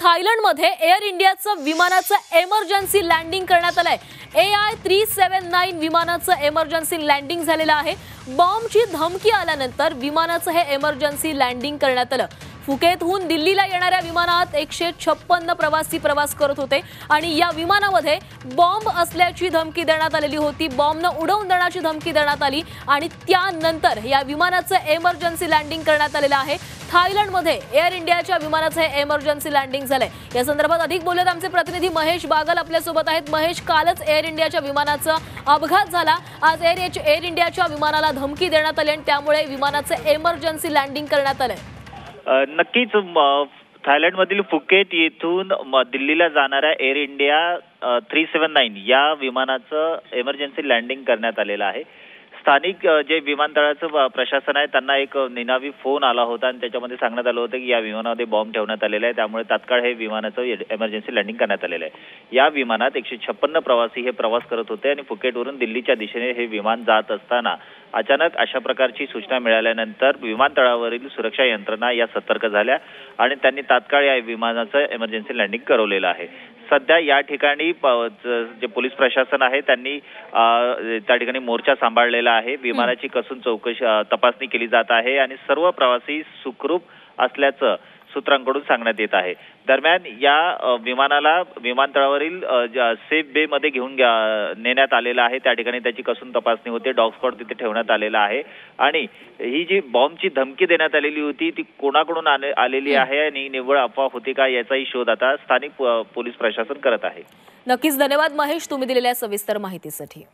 थायलंडमध्ये एअर इंडियाचं विमानाचं एमर्जन्सी लँडिंग करण्यात आलंय। AI-379 विमानाचं एमर्जन्सी लँडिंग झालेलं आहे। बॉम्बची धमकी आल्यानंतर विमानाचं हे एमर्जन्सी लँडिंग करण्यात आलं। फुकेतहून दिल्लीला येणाऱ्या विमानात 156 प्रवासी प्रवास करत होते आणि या विमानामध्ये बॉम्ब असल्याची धमकी देण्यात आलेली होती। बॉम्बनं उडवून देण्याची धमकी देण्यात आली आणि त्यानंतर या विमानाचं एमर्जन्सी लँडिंग करण्यात आलेलं आहे। थायलंडमध्ये एअर इंडियाच्या विमानाचं हे एमर्जन्सी लँडिंग झालंय। या संदर्भात अधिक बोलत आमचे प्रतिनिधी महेश बागल आपल्या सोबत आहेत। महेश, कालच एअर इंडियाच्या विमानाचा अपघात झाला। आज एअर इंडियाच्या विमानाला धमकी देण्यात आली आणि त्यामुळे विमानाचं एमर्जन्सी लँडिंग करण्यात आलंय। नक्कीच थायलंडमधील फुकेट येथून दिल्लीला जाणाऱ्या एअर इंडिया 379 या विमानाचं एमर्जन्सी लँडिंग करण्यात आलेलं आहे। स्थानिक जे विमानतळाचं प्रशासन आहे त्यांना एक निनावी फोन आला होता आणि त्याच्यामध्ये सांगण्यात आलं होतं की या विमानामध्ये बॉम्ब ठेवण्यात आलेला आहे, त्यामुळे तात्काळ हे विमानाचं एमर्जन्सी लँडिंग करण्यात आलेलं आहे। या विमानात 156 प्रवासी हे प्रवास करत होते आणि फुकेटवरून दिल्लीच्या दिशेने हे विमान जात असताना अचानक अशा प्रकारची सूचना मिळाल्यानंतर विमानतळावरील सुरक्षा यंत्रणा या सतर्क झाल्या आणि त्यांनी तात्काळ या विमानाचं एमर्जन्सी लँडिंग करवलेलं आहे। सध्या या ठिकाणी जे पोलीस प्रशासन आहे त्यांनी त्या ठिकाणी मोर्चा सांभाळलेला आहे। विमानाची कसून चौकशी तपासणी केली जात आहे आणि सर्व प्रवासी सुखरूप असल्याचं सूत्रांकडून सांगण्यात येत आहे। दरम्यान या विमानाला विमानतळावरील सेफ बे मध्ये घेऊन नेण्यात आलेलं आहे। त्या ठिकाणी त्याची कसून तपासणी होते। डॉग स्क्वॉड तिथे ठेवण्यात आलेला आहे आणि ही जी बॉम्बची धमकी देण्यात आलेली होती ती कोणाकडून आलेली आहे आणि निव्वळ अफवा होती का याचाही शोध आता स्थानिक पोलीस प्रशासन करत आहे। नक्कीच धन्यवाद महेश, तुम्ही दिलेल्या सविस्तर माहितीसाठी।